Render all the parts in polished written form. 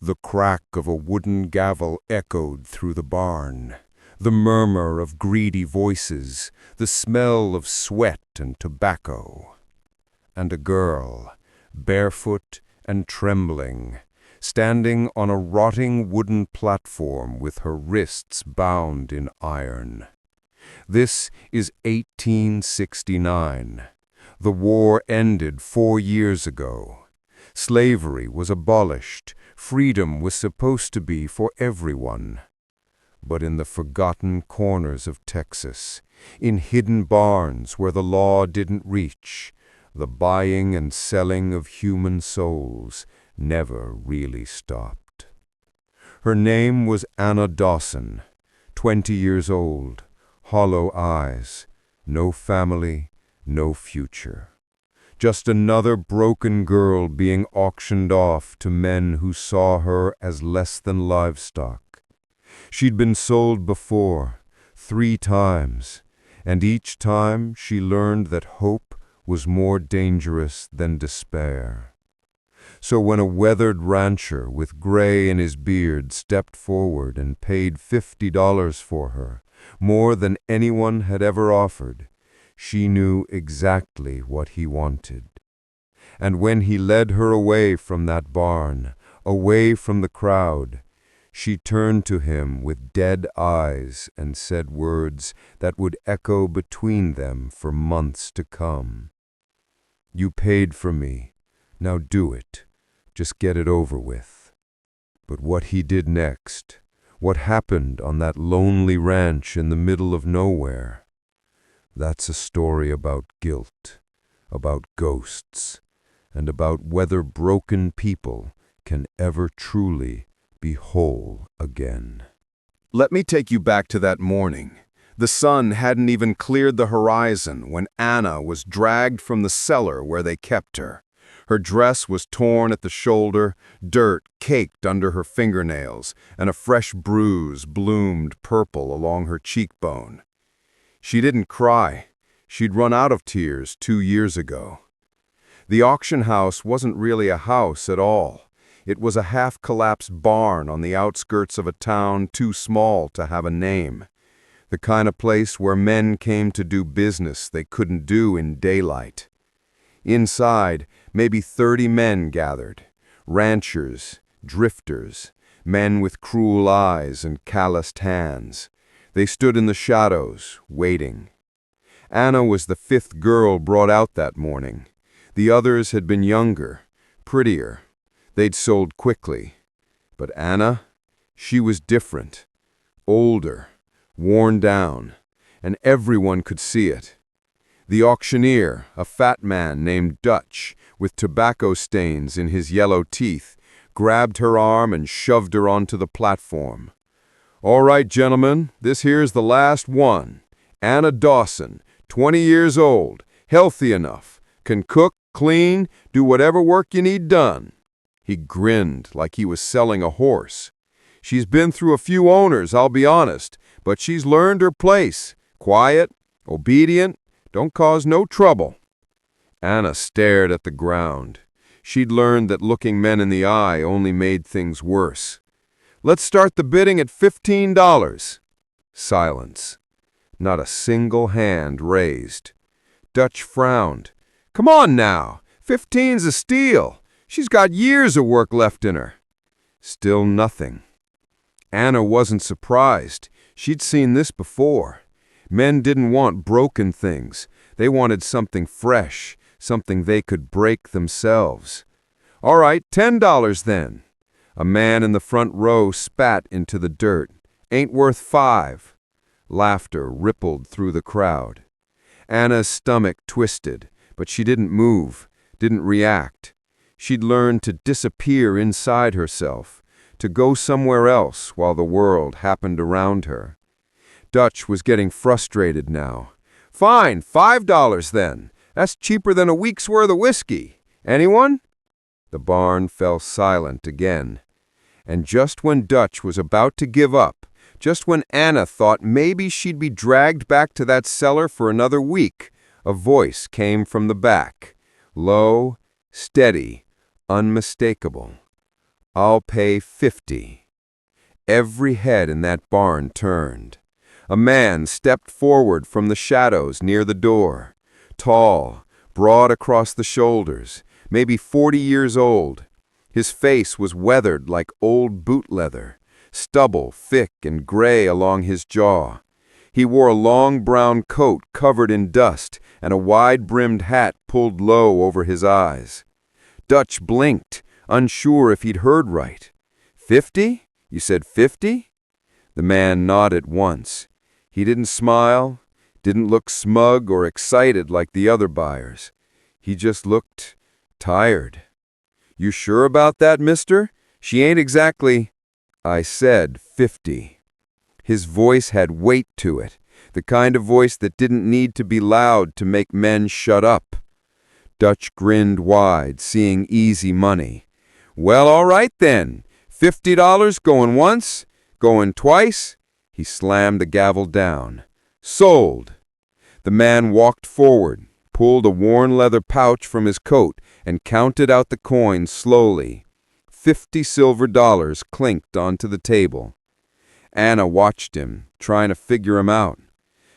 The crack of a wooden gavel echoed through the barn, the murmur of greedy voices, the smell of sweat and tobacco. And a girl, barefoot and trembling, standing on a rotting wooden platform with her wrists bound in iron. This is 1869. The war ended 4 years ago. Slavery was abolished. Freedom was supposed to be for everyone. But in the forgotten corners of Texas, in hidden barns where the law didn't reach, the buying and selling of human souls never really stopped. Her name was Anna Dawson, 20 years old, hollow eyes, no family, no future. Just another broken girl being auctioned off to men who saw her as less than livestock. She'd been sold before, 3 times, and each time she learned that hope was more dangerous than despair. So when a weathered rancher with gray in his beard stepped forward and paid $50 for her, more than anyone had ever offered, she knew exactly what he wanted. And when he led her away from that barn, away from the crowd, she turned to him with dead eyes and said words that would echo between them for months to come. "You paid for me. Now do it. Just get it over with." But what he did next, what happened on that lonely ranch in the middle of nowhere, that's a story about guilt, about ghosts, and about whether broken people can ever truly be whole again. Let me take you back to that morning. The sun hadn't even cleared the horizon when Anna was dragged from the cellar where they kept her. Her dress was torn at the shoulder, dirt caked under her fingernails, and a fresh bruise bloomed purple along her cheekbone. She didn't cry. She'd run out of tears 2 years ago. The auction house wasn't really a house at all. It was a half-collapsed barn on the outskirts of a town too small to have a name. The kind of place where men came to do business they couldn't do in daylight. Inside, maybe 30 men gathered. Ranchers, drifters, men with cruel eyes and calloused hands. They stood in the shadows, waiting. Anna was the 5th girl brought out that morning. The others had been younger, prettier. They'd sold quickly. But Anna, she was different. Older, worn down, and everyone could see it. The auctioneer, a fat man named Dutch, with tobacco stains in his yellow teeth, grabbed her arm and shoved her onto the platform. "All right, gentlemen, this here's the last one. Anna Dawson, 20 years old, healthy enough, can cook, clean, do whatever work you need done." He grinned like he was selling a horse. "She's been through a few owners, I'll be honest, but she's learned her place. Quiet, obedient, don't cause no trouble." Anna stared at the ground. She'd learned that looking men in the eye only made things worse. "Let's start the bidding at $15. Silence. Not a single hand raised. Dutch frowned. "Come on now, 15's a steal. She's got years of work left in her." Still nothing. Anna wasn't surprised. She'd seen this before. Men didn't want broken things. They wanted something fresh, something they could break themselves. "All right, $10 then." A man in the front row spat into the dirt. "Ain't worth 5. Laughter rippled through the crowd. Anna's stomach twisted, but she didn't move, didn't react. She'd learned to disappear inside herself, to go somewhere else while the world happened around her. Dutch was getting frustrated now. "Fine, $5 then. That's cheaper than a week's worth of whiskey. Anyone?" The barn fell silent again. And just when Dutch was about to give up, just when Anna thought maybe she'd be dragged back to that cellar for another week, a voice came from the back. Low, steady, unmistakable. "I'll pay 50. Every head in that barn turned. A man stepped forward from the shadows near the door, tall, broad across the shoulders, maybe 40 years old. His face was weathered like old boot leather, stubble thick and gray along his jaw. He wore a long brown coat covered in dust and a wide-brimmed hat pulled low over his eyes. Dutch blinked, unsure if he'd heard right. 50? You said 50? The man nodded once. He didn't smile, didn't look smug or excited like the other buyers. He just looked tired. "You sure about that, mister? She ain't exactly—" "I said 50. His voice had weight to it, the kind of voice that didn't need to be loud to make men shut up. Dutch grinned wide, seeing easy money. "Well, all right then. $50 going once, going twice." He slammed the gavel down. "Sold." The man walked forward, pulled a worn leather pouch from his coat, and counted out the coins slowly. 50 silver dollars clinked onto the table. Anna watched him, trying to figure him out.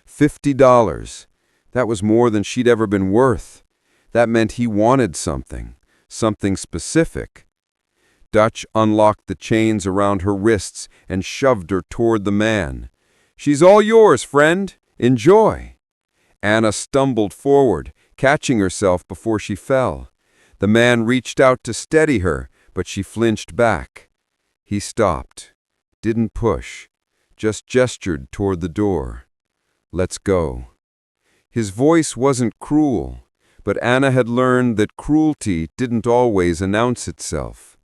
$50. That was more than she'd ever been worth. That meant he wanted something specific. Dutch unlocked the chains around her wrists and shoved her toward the man. "She's all yours, friend. Enjoy." Anna stumbled forward, catching herself before she fell. The man reached out to steady her, but she flinched back. He stopped, didn't push, just gestured toward the door. "Let's go." His voice wasn't cruel, but Anna had learned that cruelty didn't always announce itself.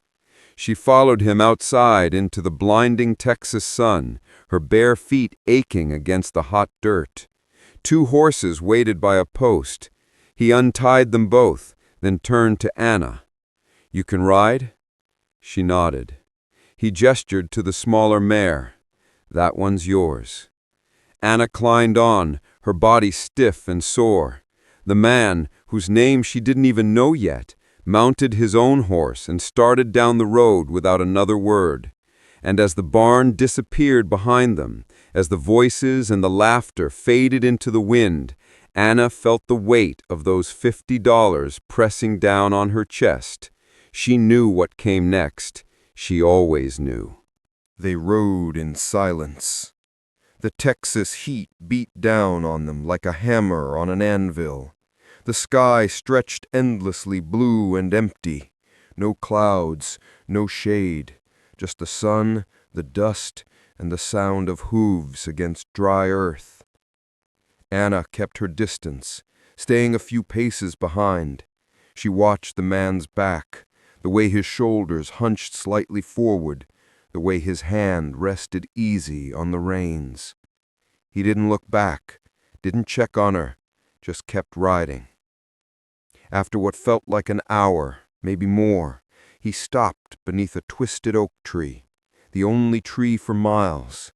She followed him outside into the blinding Texas sun, her bare feet aching against the hot dirt. 2 horses waited by a post. He untied them both, then turned to Anna. "You can ride?" She nodded. He gestured to the smaller mare. "That one's yours." Anna climbed on, her body stiff and sore. The man, whose name she didn't even know yet, mounted his own horse and started down the road without another word. And as the barn disappeared behind them, as the voices and the laughter faded into the wind, Anna felt the weight of those $50 pressing down on her chest. She knew what came next. She always knew. They rode in silence. The Texas heat beat down on them like a hammer on an anvil. The sky stretched endlessly blue and empty. No clouds, no shade, just the sun, the dust, and the sound of hooves against dry earth. Anna kept her distance, staying a few paces behind. She watched the man's back, the way his shoulders hunched slightly forward, the way his hand rested easy on the reins. He didn't look back, didn't check on her, just kept riding. After what felt like an hour, maybe more, he stopped beneath a twisted oak tree, the only tree for miles.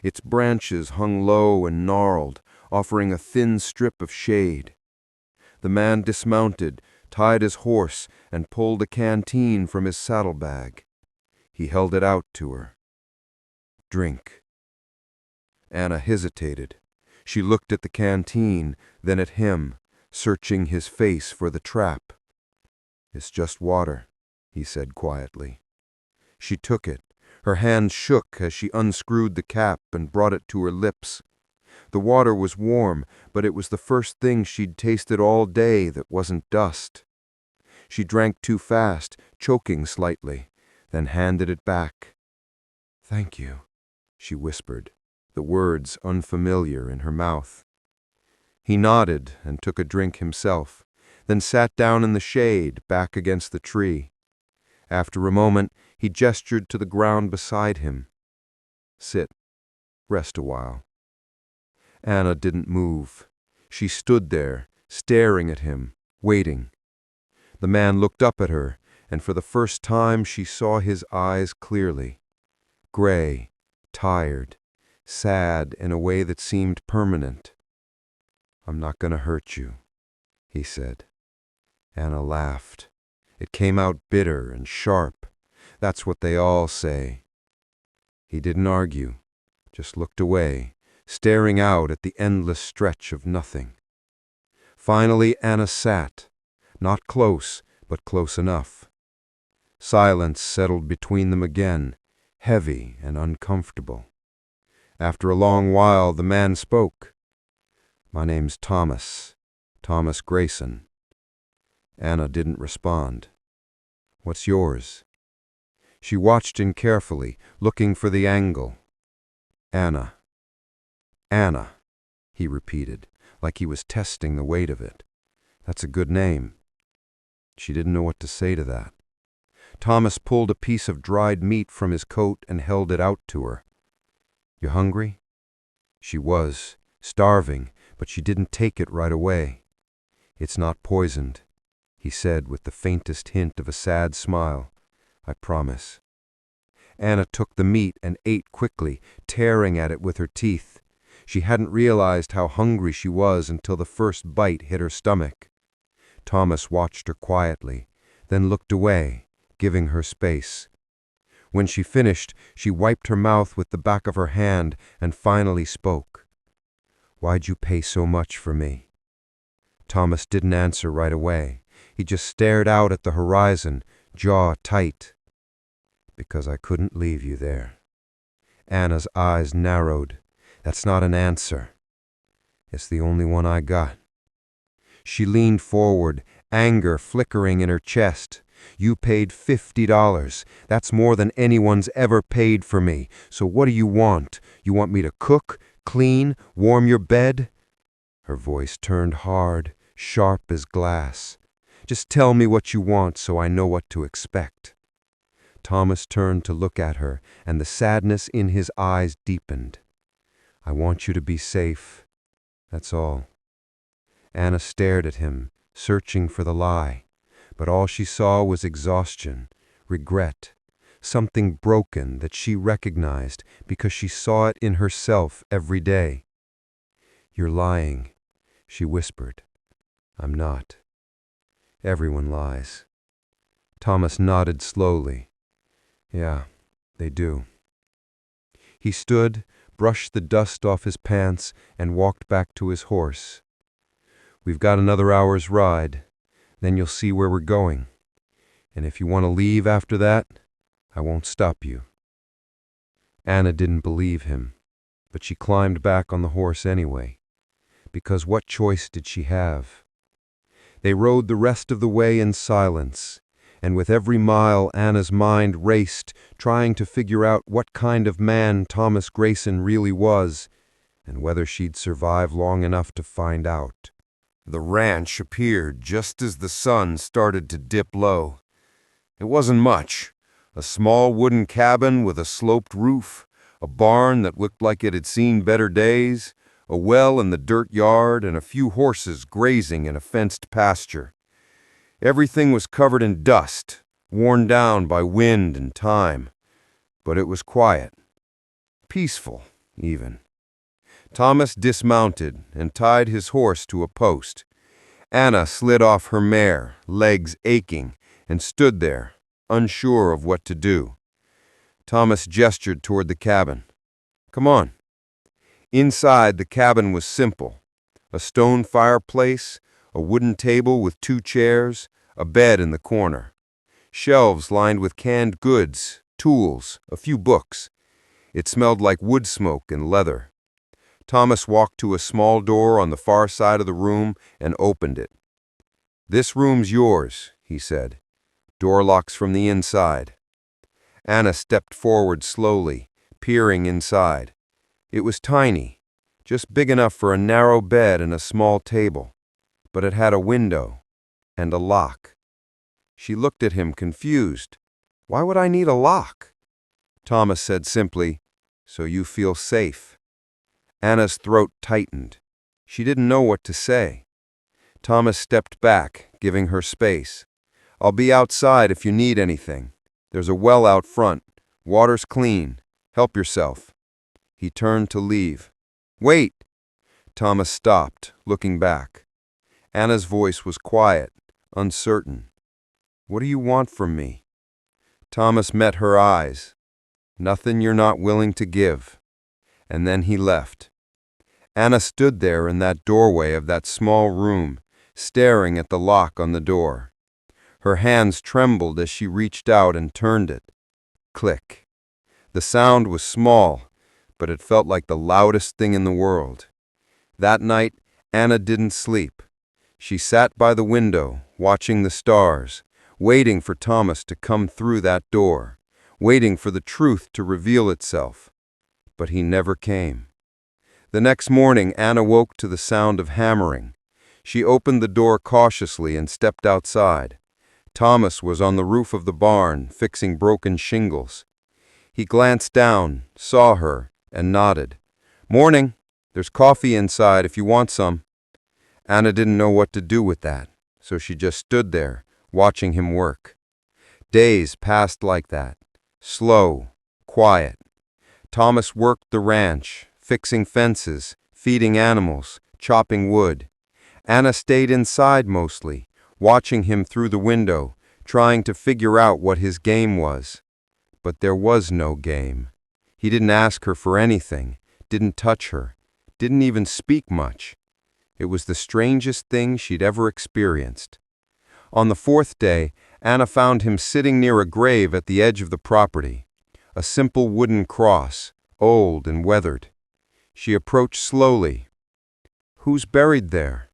Its branches hung low and gnarled, offering a thin strip of shade. The man dismounted, tied his horse, and pulled a canteen from his saddlebag. He held it out to her. "Drink." Anna hesitated. She looked at the canteen, then at him, searching his face for the trap. "It's just water," he said quietly. She took it. Her hand shook as she unscrewed the cap and brought it to her lips. The water was warm, but it was the first thing she'd tasted all day that wasn't dust. She drank too fast, choking slightly, then handed it back. "Thank you," she whispered, the words unfamiliar in her mouth. He nodded and took a drink himself, then sat down in the shade back against the tree. After a moment, he gestured to the ground beside him. "Sit. Rest a while." Anna didn't move. She stood there, staring at him, waiting. The man looked up at her, and for the first time she saw his eyes clearly. Gray, tired, sad in a way that seemed permanent. "I'm not going to hurt you," he said. Anna laughed. It came out bitter and sharp. That's what they all say." He didn't argue, just looked away, staring out at the endless stretch of nothing. Finally, Anna sat, not close, but close enough. Silence settled between them again, heavy and uncomfortable. After a long while, the man spoke. "My name's Thomas Greyson." Anna didn't respond. "What's yours?" She watched him carefully, looking for the angle. Anna, he repeated, like he was testing the weight of it. "That's a good name." She didn't know what to say to that. Thomas pulled a piece of dried meat from his coat and held it out to her. "You hungry?" She was, starving, but she didn't take it right away. "It's not poisoned," he said with the faintest hint of a sad smile. "I promise." Anna took the meat and ate quickly, tearing at it with her teeth. She hadn't realized how hungry she was until the first bite hit her stomach. Thomas watched her quietly, then looked away, giving her space. When she finished, she wiped her mouth with the back of her hand and finally spoke. "Why'd you pay so much for me?" Thomas didn't answer right away. He just stared out at the horizon, jaw tight. "Because I couldn't leave you there." Anna's eyes narrowed. "That's not an answer." "It's the only one I got." She leaned forward, anger flickering in her chest. "You paid $50. That's more than anyone's ever paid for me. So what do you want? You want me to cook, clean, warm your bed?" Her voice turned hard, sharp as glass. "Just tell me what you want so I know what to expect." Thomas turned to look at her, and the sadness in his eyes deepened. "I want you to be safe. That's all." Anna stared at him, searching for the lie, but all she saw was exhaustion, regret, something broken that she recognized because she saw it in herself every day. "You're lying," she whispered. "I'm not. Everyone lies." Thomas nodded slowly. "Yeah, they do." He stood, brushed the dust off his pants, and walked back to his horse. "We've got another hour's ride. Then you'll see where we're going. And if you want to leave after that, I won't stop you." Anna didn't believe him, but she climbed back on the horse anyway. Because what choice did she have? They rode the rest of the way in silence, and with every mile Anna's mind raced, trying to figure out what kind of man Thomas Greyson really was, and whether she'd survive long enough to find out. The ranch appeared just as the sun started to dip low. It wasn't much. A small wooden cabin with a sloped roof, a barn that looked like it had seen better days, a well in the dirt yard, and a few horses grazing in a fenced pasture. Everything was covered in dust, worn down by wind and time. But it was quiet. Peaceful, even. Thomas dismounted and tied his horse to a post. Anna slid off her mare, legs aching, and stood there, unsure of what to do. Thomas gestured toward the cabin. "Come on." Inside, the cabin was simple. A stone fireplace, a wooden table with 2 chairs, a bed in the corner. Shelves lined with canned goods, tools, a few books. It smelled like wood smoke and leather. Thomas walked to a small door on the far side of the room and opened it. "This room's yours," he said. "Door locks from the inside." Anna stepped forward slowly, peering inside. It was tiny, just big enough for a narrow bed and a small table, but it had a window and a lock. She looked at him confused. "Why would I need a lock?" Thomas said simply, "So you feel safe." Anna's throat tightened. She didn't know what to say. Thomas stepped back, giving her space. "I'll be outside if you need anything. There's a well out front. Water's clean. Help yourself." He turned to leave. "Wait!" Thomas stopped, looking back. Anna's voice was quiet, uncertain. "What do you want from me?" Thomas met her eyes. "Nothing you're not willing to give." And then he left. Anna stood there in that doorway of that small room, staring at the lock on the door. Her hands trembled as she reached out and turned it. Click. The sound was small, but it felt like the loudest thing in the world. That night, Anna didn't sleep. She sat by the window, watching the stars, waiting for Thomas to come through that door, waiting for the truth to reveal itself. But he never came. The next morning, Anna woke to the sound of hammering. She opened the door cautiously and stepped outside. Thomas was on the roof of the barn, fixing broken shingles. He glanced down, saw her, and nodded. "Morning. There's coffee inside if you want some." Anna didn't know what to do with that, so she just stood there, watching him work. Days passed like that, slow, quiet. Thomas worked the ranch, fixing fences, feeding animals, chopping wood. Anna stayed inside mostly, watching him through the window, trying to figure out what his game was. But there was no game. He didn't ask her for anything, didn't touch her, didn't even speak much. It was the strangest thing she'd ever experienced. On the fourth day, Anna found him sitting near a grave at the edge of the property. A simple wooden cross, old and weathered. She approached slowly. "Who's buried there?"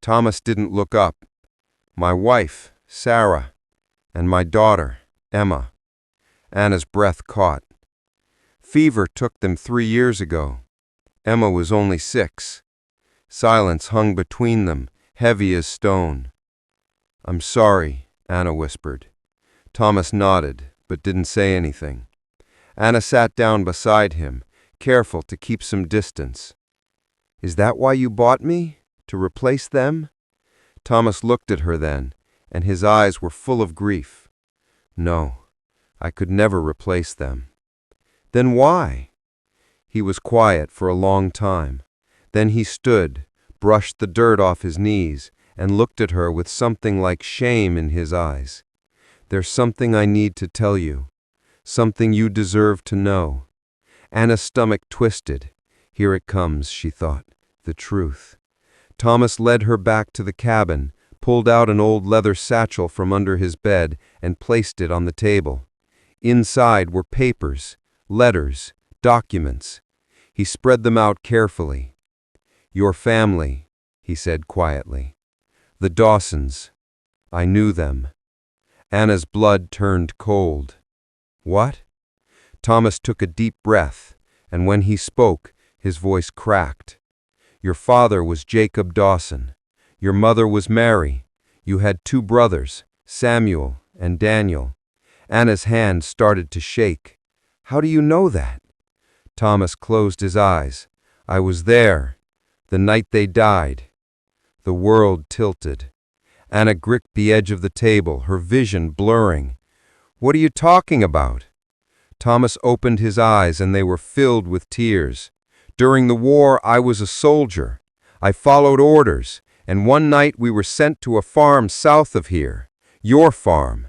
Thomas didn't look up. "My wife, Sarah, and my daughter, Emma." Anna's breath caught. "Fever took them 3 years ago. Emma was only 6. Silence hung between them, heavy as stone. "I'm sorry," Anna whispered. Thomas nodded, but didn't say anything. Anna sat down beside him, careful to keep some distance. "Is that why you bought me? To replace them?" Thomas looked at her then, and his eyes were full of grief. "No, I could never replace them." "Then why?" He was quiet for a long time. Then he stood, brushed the dirt off his knees, and looked at her with something like shame in his eyes. "There's something I need to tell you. Something you deserve to know." Anna's stomach twisted. Here it comes, she thought, the truth. Thomas led her back to the cabin, pulled out an old leather satchel from under his bed, and placed it on the table. Inside were papers, letters, documents. He spread them out carefully. "Your family," he said quietly. "The Dawsons. I knew them." Anna's blood turned cold. "What?" Thomas took a deep breath, and when he spoke, his voice cracked. "Your father was Jacob Dawson. Your mother was Mary. You had 2 brothers, Samuel and Daniel." Anna's hand started to shake. "How do you know that?" Thomas closed his eyes. "I was there, the night they died." The world tilted. Anna gripped the edge of the table, her vision blurring. "What are you talking about?" Thomas opened his eyes, and they were filled with tears. "During the war, I was a soldier. I followed orders, and one night we were sent to a farm south of here, your farm.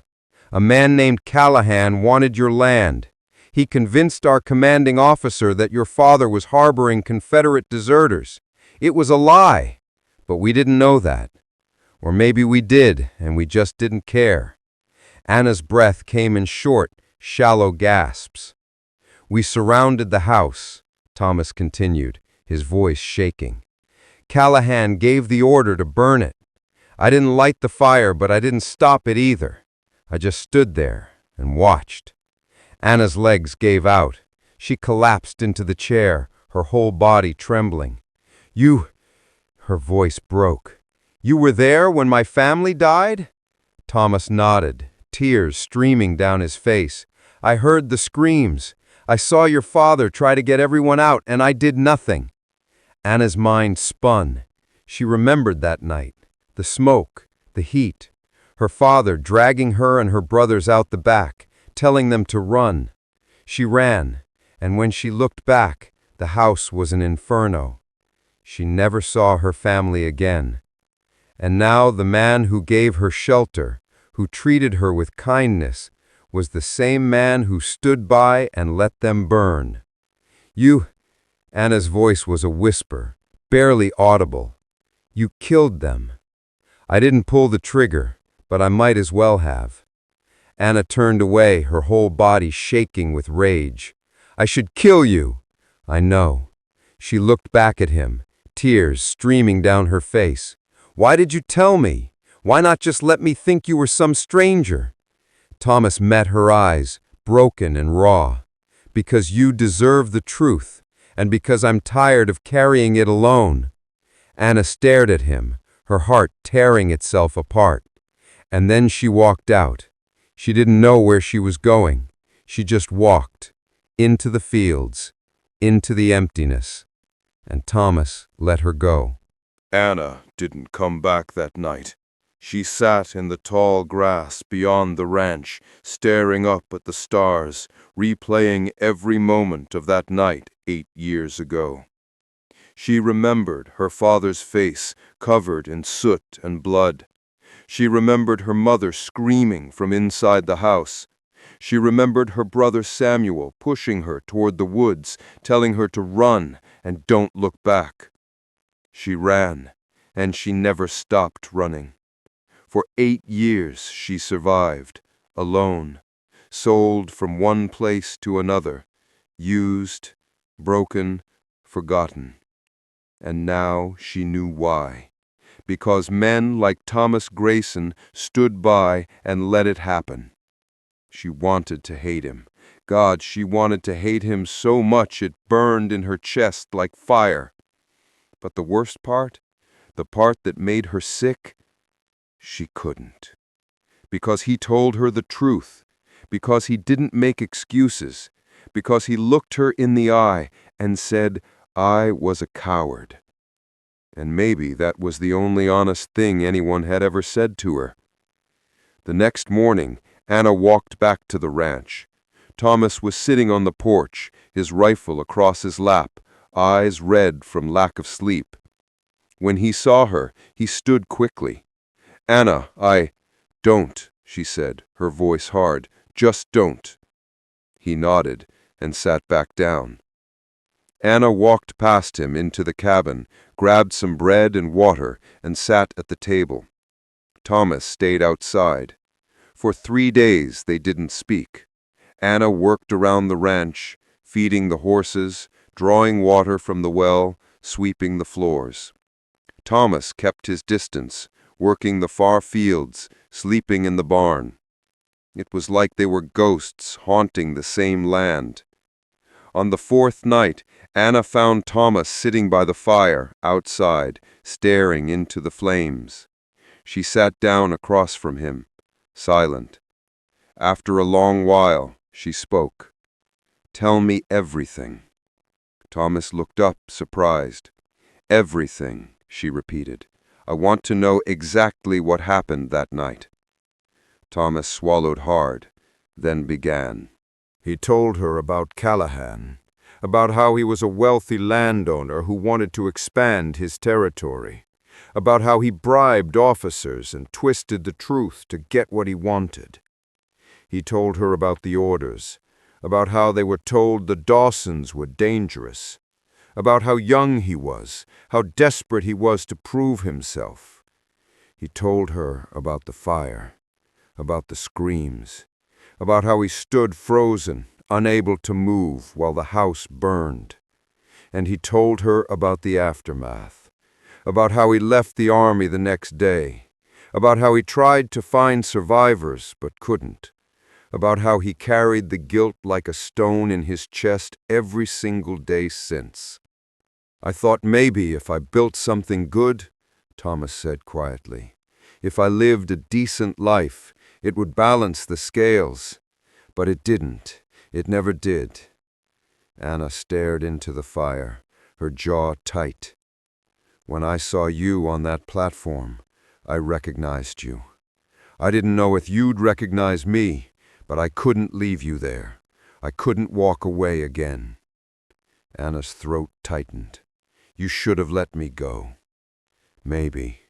A man named Callahan wanted your land. He convinced our commanding officer that your father was harboring Confederate deserters. It was a lie, but we didn't know that. Or maybe we did, and we just didn't care." Anna's breath came in short, shallow gasps. "We surrounded the house," Thomas continued, his voice shaking. "Callahan gave the order to burn it. I didn't light the fire, but I didn't stop it either. I just stood there and watched." Anna's legs gave out. She collapsed into the chair, her whole body trembling. "You—" her voice broke. "You were there when my family died?" Thomas nodded, tears streaming down his face. "I heard the screams. I saw your father try to get everyone out, and I did nothing." Anna's mind spun. She remembered that night, the smoke, the heat, her father dragging her and her brothers out the back, telling them to run. She ran, and when she looked back, the house was an inferno. She never saw her family again. And now the man who gave her shelter, who treated her with kindness, was the same man who stood by and let them burn. You, Anna's voice was a whisper, barely audible. You killed them. I didn't pull the trigger, but I might as well have. Anna turned away, her whole body shaking with rage. I should kill you. I know. She looked back at him, tears streaming down her face. Why did you tell me? Why not just let me think you were some stranger? Thomas met her eyes, broken and raw. Because you deserve the truth, and because I'm tired of carrying it alone. Anna stared at him, her heart tearing itself apart. And then she walked out. She didn't know where she was going. She just walked, into the fields, into the emptiness. And Thomas let her go. Anna didn't come back that night. She sat in the tall grass beyond the ranch, staring up at the stars, replaying every moment of that night 8 years ago. She remembered her father's face covered in soot and blood. She remembered her mother screaming from inside the house. She remembered her brother Samuel pushing her toward the woods, telling her to run and don't look back. She ran, and she never stopped running. For 8 years she survived, alone, sold from one place to another, used, broken, forgotten. And now she knew why. Because men like Thomas Greyson stood by and let it happen. She wanted to hate him. God, she wanted to hate him so much it burned in her chest like fire. But the worst part, the part that made her sick, she couldn't. Because he told her the truth. Because he didn't make excuses. Because he looked her in the eye and said, I was a coward. And maybe that was the only honest thing anyone had ever said to her. The next morning, Anna walked back to the ranch. Thomas was sitting on the porch, his rifle across his lap, eyes red from lack of sleep. When he saw her, he stood quickly. Anna, don't, she said, her voice hard. Just don't. He nodded and sat back down. Anna walked past him into the cabin, grabbed some bread and water, and sat at the table. Thomas stayed outside. For 3 days they didn't speak. Anna worked around the ranch, feeding the horses, drawing water from the well, sweeping the floors. Thomas kept his distance, working the far fields, sleeping in the barn. It was like they were ghosts haunting the same land. On the 4th night, Anna found Thomas sitting by the fire, outside, staring into the flames. She sat down across from him, silent. After a long while, she spoke. Tell me everything. Thomas looked up, surprised. Everything, she repeated. I want to know exactly what happened that night. Thomas swallowed hard, then began. He told her about Callahan, about how he was a wealthy landowner who wanted to expand his territory, about how he bribed officers and twisted the truth to get what he wanted. He told her about the orders, about how they were told the Dawsons were dangerous, about how young he was, how desperate he was to prove himself. He told her about the fire, about the screams, about how he stood frozen, unable to move while the house burned. And he told her about the aftermath, about how he left the army the next day, about how he tried to find survivors but couldn't, about how he carried the guilt like a stone in his chest every single day since. I thought maybe if I built something good, Thomas said quietly, if I lived a decent life, it would balance the scales. But it didn't. It never did. Anna stared into the fire, her jaw tight. When I saw you on that platform, I recognized you. I didn't know if you'd recognize me, but I couldn't leave you there. I couldn't walk away again. Anna's throat tightened. You should have let me go. Maybe,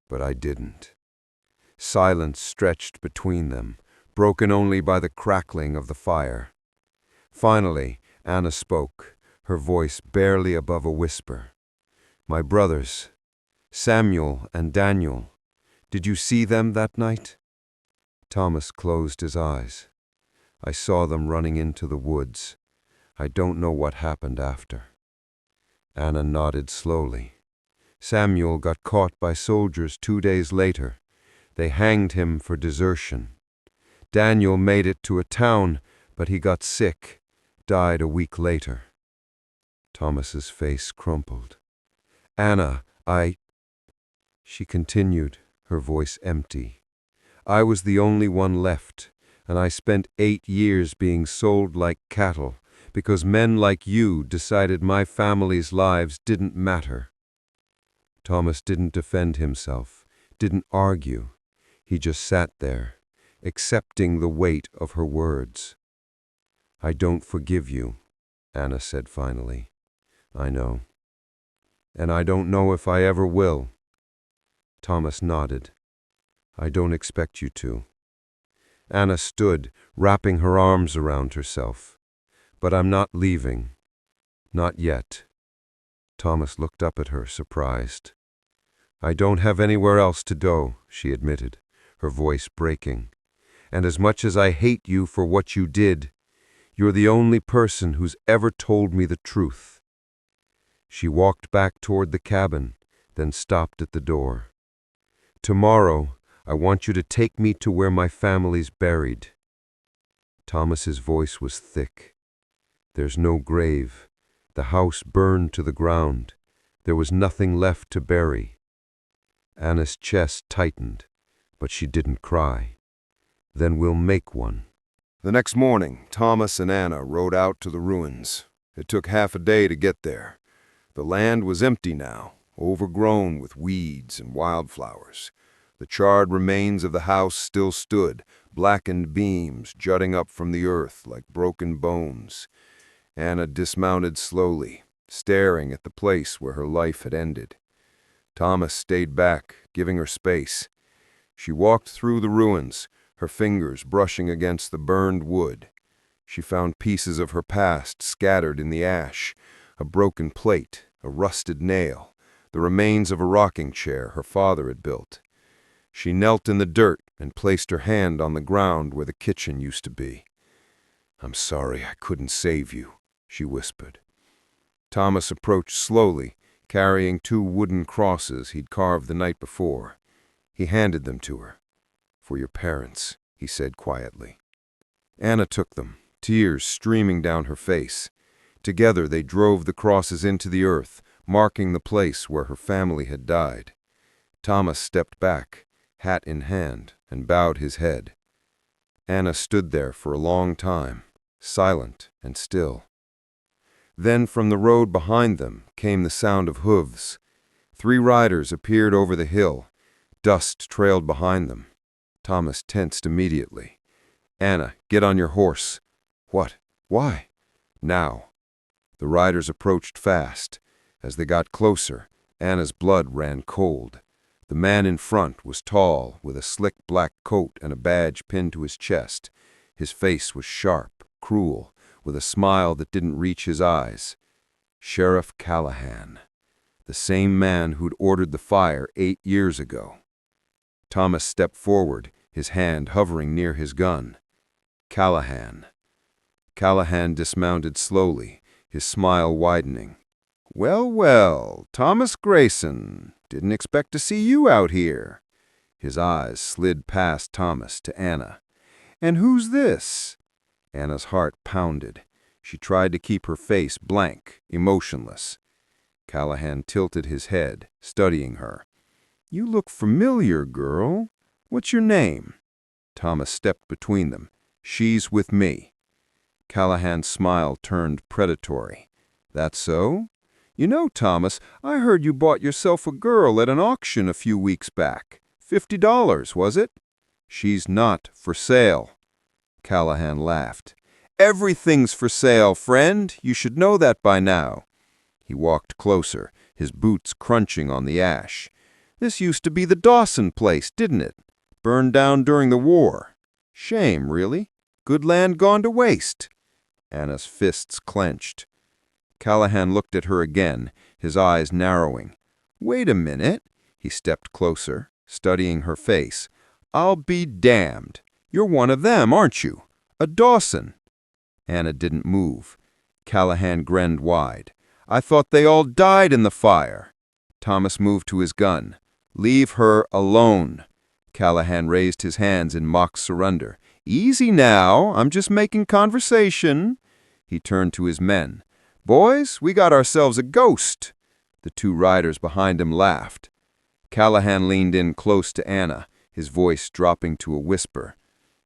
but I didn't. Silence stretched between them, broken only by the crackling of the fire. Finally, Anna spoke, her voice barely above a whisper. "My brothers, Samuel and Daniel, did you see them that night?" Thomas closed his eyes. "I saw them running into the woods. I don't know what happened after." Anna nodded slowly. "Samuel got caught by soldiers 2 days later. They hanged him for desertion. Daniel made it to a town, but he got sick, died a week later." Thomas's face crumpled. "Anna, She continued, her voice empty. "I was the only one left, and I spent 8 years being sold like cattle because men like you decided my family's lives didn't matter." Thomas didn't defend himself, didn't argue. He just sat there, accepting the weight of her words. "I don't forgive you," Anna said finally. "I know. And I don't know if I ever will." Thomas nodded. "I don't expect you to." Anna stood, wrapping her arms around herself. "But I'm not leaving. Not yet." Thomas looked up at her, surprised. "I don't have anywhere else to go," she admitted, her voice breaking. "And as much as I hate you for what you did, you're the only person who's ever told me the truth." She walked back toward the cabin, then stopped at the door. "Tomorrow, I want you to take me to where my family's buried." Thomas's voice was thick. "There's no grave. The house burned to the ground. There was nothing left to bury." Anna's chest tightened, but she didn't cry. "Then we'll make one." The next morning, Thomas and Anna rode out to the ruins. It took half a day to get there. The land was empty now, overgrown with weeds and wildflowers. The charred remains of the house still stood, blackened beams jutting up from the earth like broken bones. Anna dismounted slowly, staring at the place where her life had ended. Thomas stayed back, giving her space. She walked through the ruins, her fingers brushing against the burned wood. She found pieces of her past scattered in the ash, a broken plate, a rusted nail, the remains of a rocking chair her father had built. She knelt in the dirt and placed her hand on the ground where the kitchen used to be. "I'm sorry I couldn't save you," she whispered. Thomas approached slowly, carrying 2 wooden crosses he'd carved the night before. He handed them to her. "For your parents," he said quietly. Anna took them, tears streaming down her face. Together they drove the crosses into the earth, marking the place where her family had died. Thomas stepped back, hat in hand, and bowed his head. Anna stood there for a long time, silent and still. Then from the road behind them came the sound of hooves. 3 riders appeared over the hill. Dust trailed behind them. Thomas tensed immediately. "Anna, get on your horse." "What? Why?" "Now." The riders approached fast. As they got closer, Anna's blood ran cold. The man in front was tall, with a slick black coat and a badge pinned to his chest. His face was sharp, cruel, with a smile that didn't reach his eyes. Sheriff Callahan, the same man who'd ordered the fire 8 years ago. Thomas stepped forward, his hand hovering near his gun. Callahan. Callahan dismounted slowly, his smile widening. "Well, well, Thomas Greyson. Didn't expect to see you out here." His eyes slid past Thomas to Anna. "And who's this?" Anna's heart pounded. She tried to keep her face blank, emotionless. Callahan tilted his head, studying her. "You look familiar, girl. What's your name?" Thomas stepped between them. "She's with me." Callahan's smile turned predatory. "That so? You know, Thomas, I heard you bought yourself a girl at an auction a few weeks back. $50, was it?" "She's not for sale." Callahan laughed. "Everything's for sale, friend. You should know that by now." He walked closer, his boots crunching on the ash. "This used to be the Dawson place, didn't it? Burned down during the war." Shame, really. Good land gone to waste. Anna's fists clenched. Callahan looked at her again, his eyes narrowing. Wait a minute. He stepped closer, studying her face. I'll be damned. You're one of them, aren't you? A Dawson. Anna didn't move. Callahan grinned wide. I thought they all died in the fire. Thomas moved to his gun. Leave her alone. Callahan raised his hands in mock surrender. Easy now, I'm just making conversation. He turned to his men. Boys, we got ourselves a ghost. The two riders behind him laughed. Callahan leaned in close to Anna, his voice dropping to a whisper.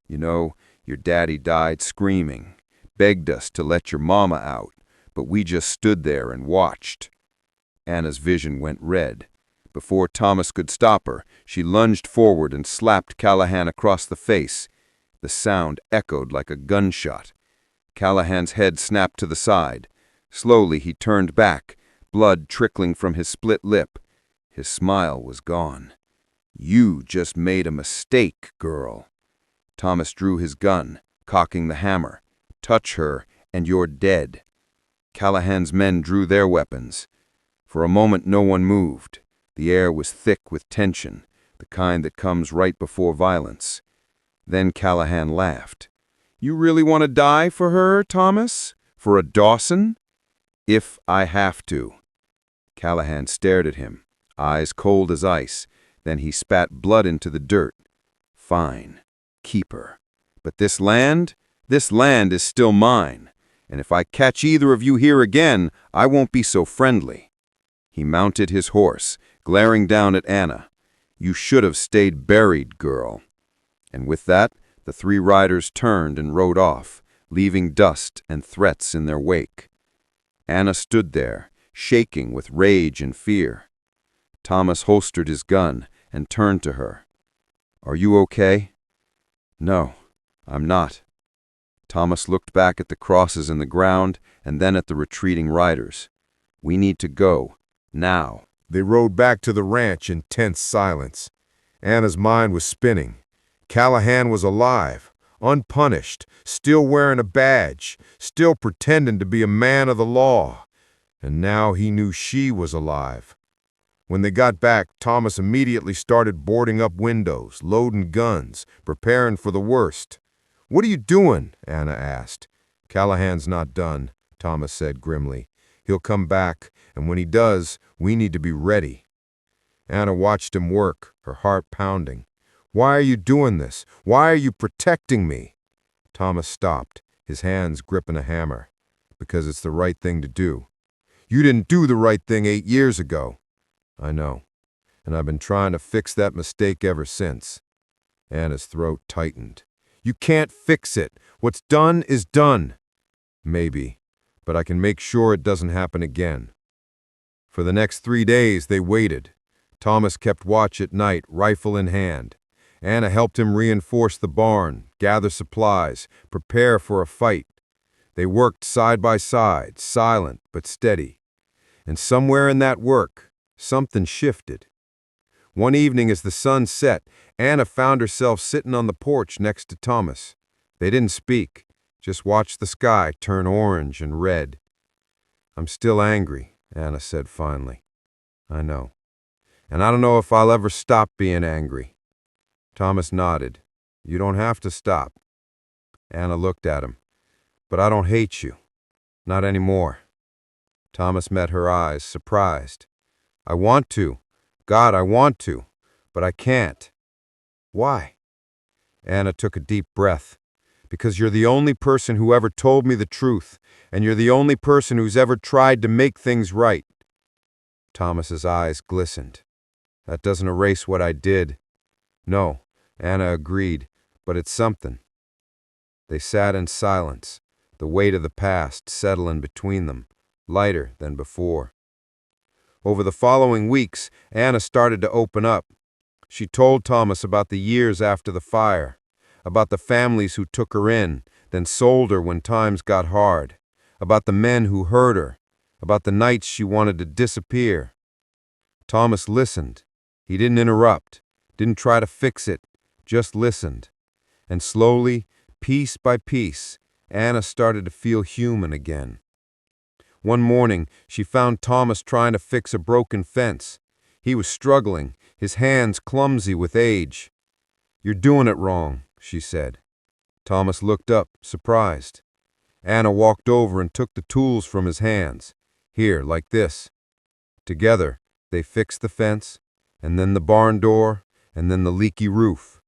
You know, your daddy died screaming, begged us to let your mama out, but we just stood there and watched. Anna's vision went red. Before Thomas could stop her, she lunged forward and slapped Callahan across the face. The sound echoed like a gunshot. Callahan's head snapped to the side. Slowly he turned back, blood trickling from his split lip. His smile was gone. You just made a mistake, girl. Thomas drew his gun, cocking the hammer. Touch her, and you're dead. Callahan's men drew their weapons. For a moment no one moved. The air was thick with tension, the kind that comes right before violence. Then Callahan laughed. You really want to die for her, Thomas? For a Dawson? If I have to. Callahan stared at him, eyes cold as ice. Then he spat blood into the dirt. Fine. Keep her. But this land is still mine. And if I catch either of you here again, I won't be so friendly. He mounted his horse, glaring down at Anna. You should have stayed buried, girl. And with that, the three riders turned and rode off, leaving dust and threats in their wake. Anna stood there, shaking with rage and fear. Thomas holstered his gun and turned to her. Are you okay? No, I'm not. Thomas looked back at the crosses in the ground and then at the retreating riders. We need to go, now. They rode back to the ranch in tense silence. Anna's mind was spinning. Callahan was alive, unpunished, still wearing a badge, still pretending to be a man of the law. And now he knew she was alive. When they got back, Thomas immediately started boarding up windows, loading guns, preparing for the worst. What are you doing? Anna asked. Callahan's not done, Thomas said grimly. He'll come back, and when he does, we need to be ready. Anna watched him work, her heart pounding. Why are you doing this? Why are you protecting me? Thomas stopped, his hands gripping a hammer. Because it's the right thing to do. You didn't do the right thing 8 years ago. I know, and I've been trying to fix that mistake ever since. Anna's throat tightened. You can't fix it. What's done is done. Maybe, but I can make sure it doesn't happen again. For the next 3 days, they waited. Thomas kept watch at night, rifle in hand. Anna helped him reinforce the barn, gather supplies, prepare for a fight. They worked side by side, silent but steady. And somewhere in that work, something shifted. One evening as the sun set, Anna found herself sitting on the porch next to Thomas. They didn't speak, just watched the sky turn orange and red. I'm still angry, Anna said finally. I know. And I don't know if I'll ever stop being angry. Thomas nodded. You don't have to stop. Anna looked at him. But I don't hate you. Not anymore. Thomas met her eyes, surprised. I want to. God, I want to. But I can't. Why? Anna took a deep breath. Because you're the only person who ever told me the truth, and you're the only person who's ever tried to make things right. Thomas's eyes glistened. That doesn't erase what I did. No, Anna agreed, but it's something. They sat in silence, the weight of the past settling between them, lighter than before. Over the following weeks, Anna started to open up. She told Thomas about the years after the fire, about the families who took her in, then sold her when times got hard, about the men who hurt her, about the nights she wanted to disappear. Thomas listened. He didn't interrupt, didn't try to fix it, just listened. And slowly, piece by piece, Anna started to feel human again. One morning, she found Thomas trying to fix a broken fence. He was struggling, his hands clumsy with age. "You're doing it wrong," she said. Thomas looked up, surprised. Anna walked over and took the tools from his hands. "Here, like this." Together, they fixed the fence, and then the barn door, and then the leaky roof.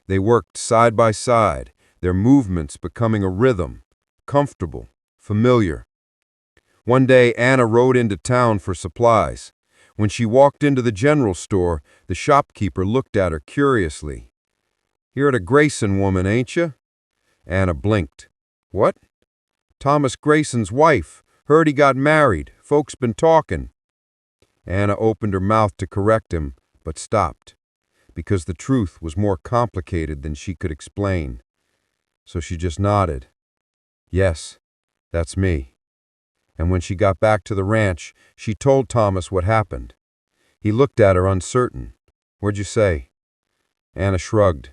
They worked side by side, their movements becoming a rhythm, comfortable, familiar. One day, Anna rode into town for supplies. When she walked into the general store, the shopkeeper looked at her curiously. "You're the Greyson woman, ain't you?" Anna blinked. "What?" "Thomas Greyson's wife. Heard he got married. Folks been talking." Anna opened her mouth to correct him, but stopped, because the truth was more complicated than she could explain. So she just nodded. "Yes, that's me." And when she got back to the ranch, she told Thomas what happened. He looked at her uncertain. "What'd you say?" Anna shrugged.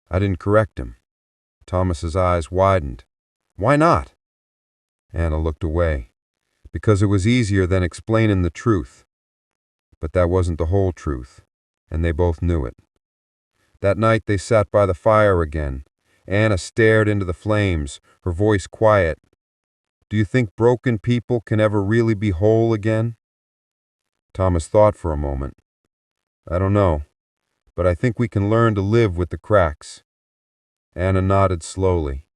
"I didn't correct him." Thomas's eyes widened. "Why not?" Anna looked away. "Because it was easier than explaining the truth." But that wasn't the whole truth, and they both knew it. That night they sat by the fire again. Anna stared into the flames, her voice quiet. "Do you think broken people can ever really be whole again?" Thomas thought for a moment. "I don't know, but I think we can learn to live with the cracks." Anna nodded slowly.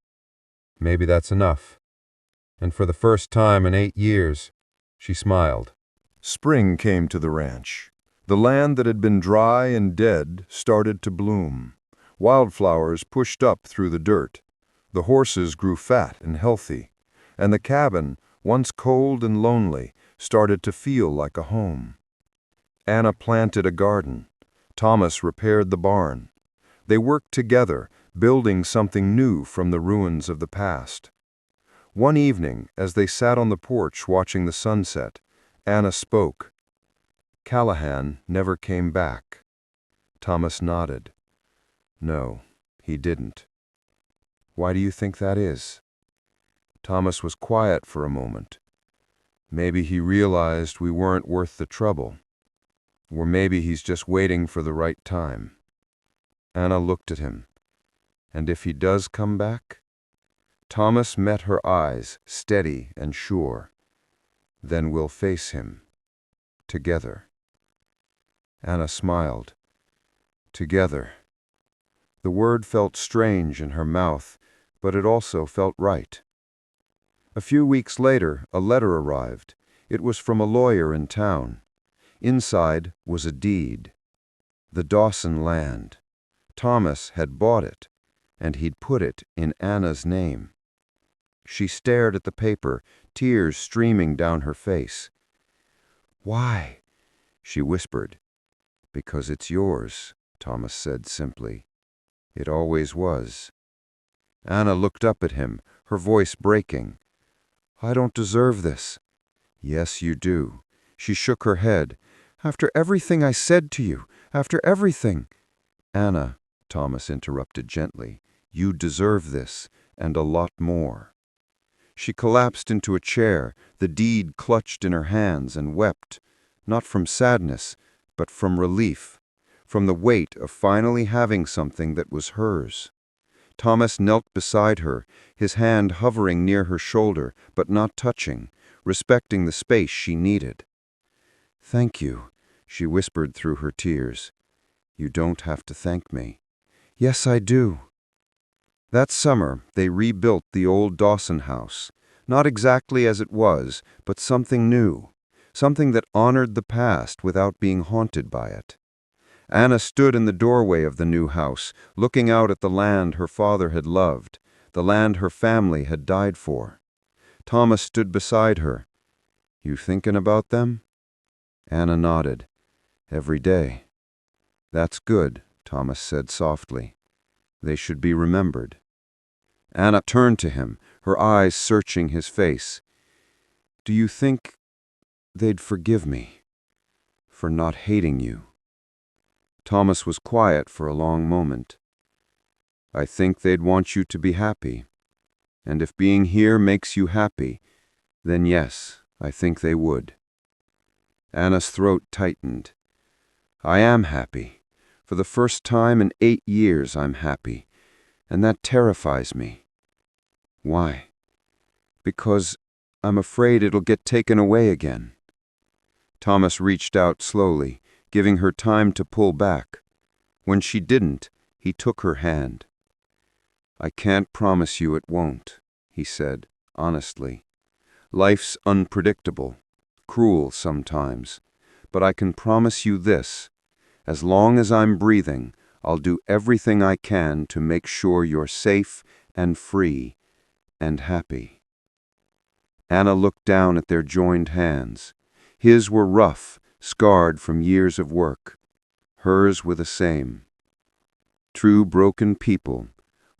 "Maybe that's enough." And for the first time in 8 years, she smiled. Spring came to the ranch. The land that had been dry and dead started to bloom. Wildflowers pushed up through the dirt. The horses grew fat and healthy, and the cabin, once cold and lonely, started to feel like a home. Anna planted a garden. Thomas repaired the barn. They worked together, building something new from the ruins of the past. One evening, as they sat on the porch watching the sunset, Anna spoke. "Callahan never came back." Thomas nodded. "No, he didn't." "Why do you think that is?" Thomas was quiet for a moment. "Maybe he realized we weren't worth the trouble. Or maybe he's just waiting for the right time." Anna looked at him. "And if he does come back?" Thomas met her eyes, steady and sure. "Then we'll face him. Together." Anna smiled. Together. The word felt strange in her mouth, but it also felt right. A few weeks later, a letter arrived. It was from a lawyer in town. Inside was a deed. The Dawson land. Thomas had bought it, and he'd put it in Anna's name. She stared at the paper, tears streaming down her face. "Why?" she whispered. "Because it's yours," Thomas said simply. "It always was." Anna looked up at him, her voice breaking. "I don't deserve this." "Yes, you do." She shook her head. "After everything I said to you, after everything—" "Anna," Thomas interrupted gently, "you deserve this, and a lot more." She collapsed into a chair, the deed clutched in her hands, and wept, not from sadness, but from relief, from the weight of finally having something that was hers. Thomas knelt beside her, his hand hovering near her shoulder, but not touching, respecting the space she needed. "Thank you," she whispered through her tears. "You don't have to thank me." "Yes, I do." That summer, they rebuilt the old Dawson house, not exactly as it was, but something new, something that honored the past without being haunted by it. Anna stood in the doorway of the new house, looking out at the land her father had loved, the land her family had died for. Thomas stood beside her. "You thinking about them?" Anna nodded. "Every day." "That's good," Thomas said softly. "They should be remembered." Anna turned to him, her eyes searching his face. "Do you think they'd forgive me for not hating you?" Thomas was quiet for a long moment. I think they'd want you to be happy. And if being here makes you happy, then yes, I think they would." Anna's throat tightened. "I am happy. For the first time in 8 years I'm happy, and that terrifies me." "Why?" "Because I'm afraid it'll get taken away again." Thomas reached out slowly, giving her time to pull back. When she didn't, he took her hand. "I can't promise you it won't," he said, honestly. "Life's unpredictable, cruel sometimes, but I can promise you this. As long as I'm breathing, I'll do everything I can to make sure you're safe and free and happy." Anna looked down at their joined hands. His were rough, scarred from years of work. Hers were the same. True broken people,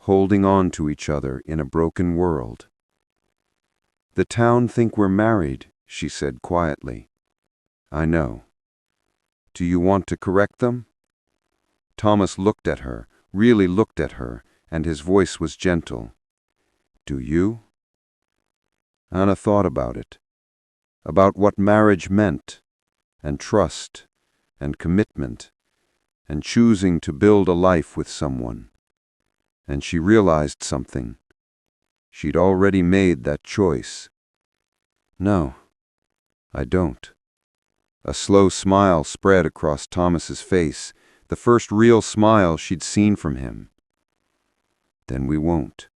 holding on to each other in a broken world. "The town think we're married," she said quietly. "I know. Do you want to correct them?" Thomas looked at her, really looked at her, and his voice was gentle. "Do you?" Anna thought about it. About what marriage meant, and trust, and commitment, and choosing to build a life with someone. And she realized something. She'd already made that choice. "No, I don't." A slow smile spread across Thomas's face, the first real smile she'd seen from him. "Then we won't."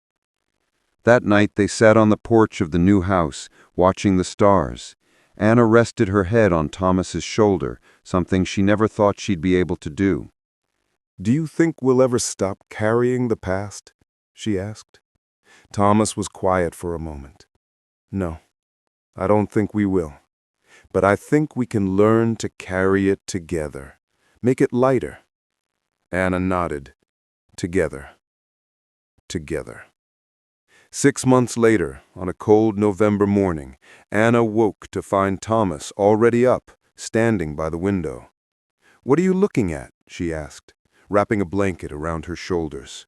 That night they sat on the porch of the new house, watching the stars. Anna rested her head on Thomas's shoulder, something she never thought she'd be able to do. "Do you think we'll ever stop carrying the past?" she asked. Thomas was quiet for a moment. "No, I don't think we will. But I think we can learn to carry it together, make it lighter." Anna nodded. Together. Together. 6 months later, on a cold November morning, Anna woke to find Thomas already up, standing by the window. "What are you looking at?" she asked, wrapping a blanket around her shoulders.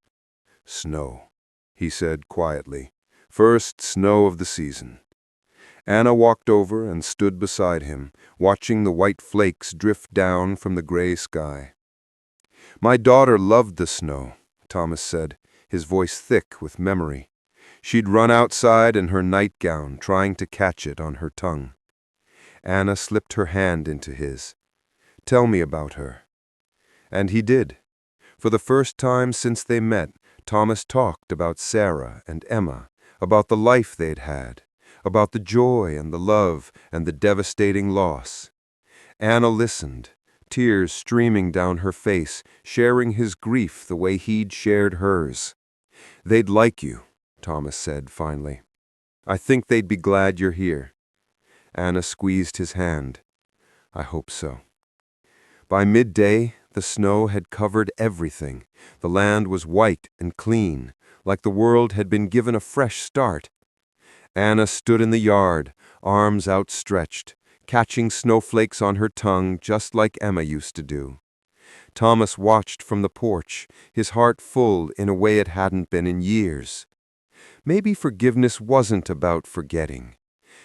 "Snow," he said quietly. "First snow of the season." Anna walked over and stood beside him, watching the white flakes drift down from the gray sky. "My daughter loved the snow," Thomas said, his voice thick with memory. "She'd run outside in her nightgown, trying to catch it on her tongue." Anna slipped her hand into his. "Tell me about her." And he did. For the first time since they met, Thomas talked about Sarah and Emma, about the life they'd had, about the joy and the love and the devastating loss. Anna listened, tears streaming down her face, sharing his grief the way he'd shared hers. "They'd like you," Thomas said finally. "I think they'd be glad you're here." Anna squeezed his hand. "I hope so." By midday, the snow had covered everything. The land was white and clean, like the world had been given a fresh start. Anna stood in the yard, arms outstretched, catching snowflakes on her tongue just like Emma used to do. Thomas watched from the porch, his heart full in a way it hadn't been in years. Maybe forgiveness wasn't about forgetting.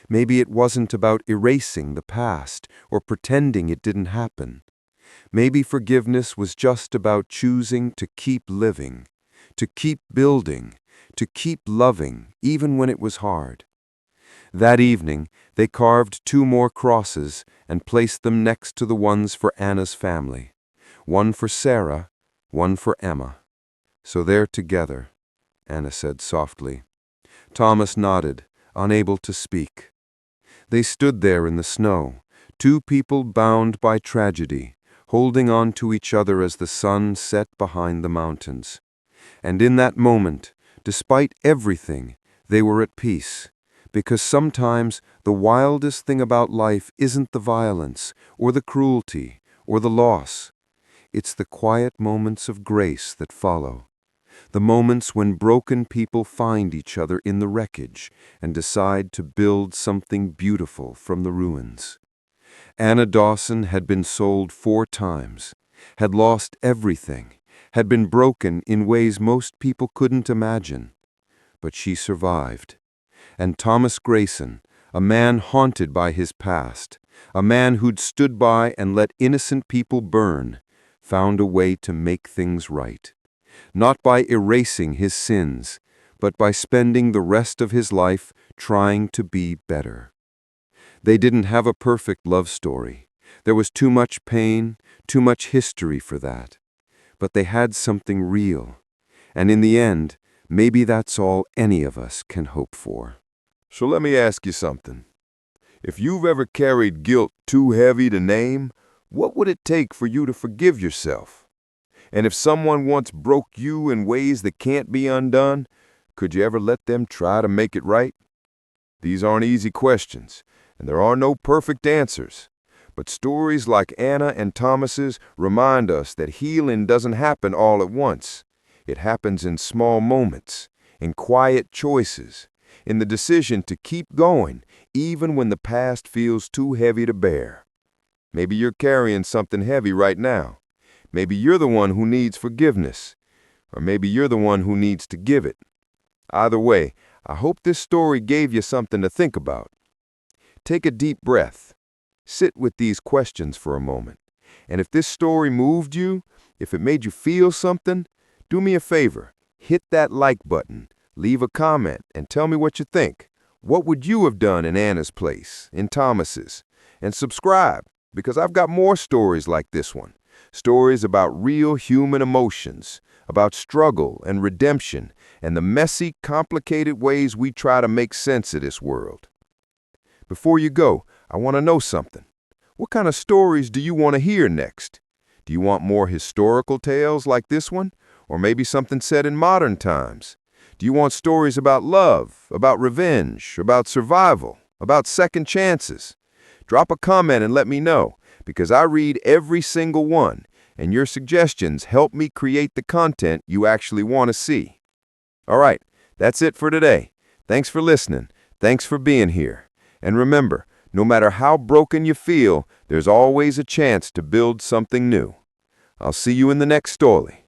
Maybe it wasn't about erasing the past or pretending it didn't happen. Maybe forgiveness was just about choosing to keep living, to keep building, to keep loving, even when it was hard. That evening, they carved 2 more crosses and placed them next to the ones for Anna's family. One for Sarah, one for Emma. "So they're together," Anna said softly. Thomas nodded, unable to speak. They stood there in the snow, 2 people bound by tragedy, holding on to each other as the sun set behind the mountains. And in that moment, despite everything, they were at peace, because sometimes the wildest thing about life isn't the violence, or the cruelty, or the loss. It's the quiet moments of grace that follow. The moments when broken people find each other in the wreckage and decide to build something beautiful from the ruins. Anna Dawson had been sold 4 times, had lost everything, had been broken in ways most people couldn't imagine. But she survived. And Thomas Greyson, a man haunted by his past, a man who'd stood by and let innocent people burn, found a way to make things right. Not by erasing his sins, but by spending the rest of his life trying to be better. They didn't have a perfect love story. There was too much pain, too much history for that. But they had something real. And in the end, maybe that's all any of us can hope for. So let me ask you something. If you've ever carried guilt too heavy to name, what would it take for you to forgive yourself? And if someone once broke you in ways that can't be undone, could you ever let them try to make it right? These aren't easy questions, and there are no perfect answers. But stories like Anna and Thomas's remind us that healing doesn't happen all at once. It happens in small moments, in quiet choices, in the decision to keep going, even when the past feels too heavy to bear. Maybe you're carrying something heavy right now. Maybe you're the one who needs forgiveness, or maybe you're the one who needs to give it. Either way, I hope this story gave you something to think about. Take a deep breath. Sit with these questions for a moment. And if this story moved you, if it made you feel something, do me a favor. Hit that like button, leave a comment, and tell me what you think. What would you have done in Anna's place, in Thomas's? And subscribe, because I've got more stories like this one. Stories about real human emotions, about struggle and redemption, and the messy, complicated ways we try to make sense of this world. Before you go, I want to know something. What kind of stories do you want to hear next? Do you want more historical tales like this one? Or maybe something set in modern times? Do you want stories about love, about revenge, about survival, about second chances? Drop a comment and let me know, because I read every single one, and your suggestions help me create the content you actually want to see. All right, that's it for today. Thanks for listening. Thanks for being here. And remember, no matter how broken you feel, there's always a chance to build something new. I'll see you in the next story.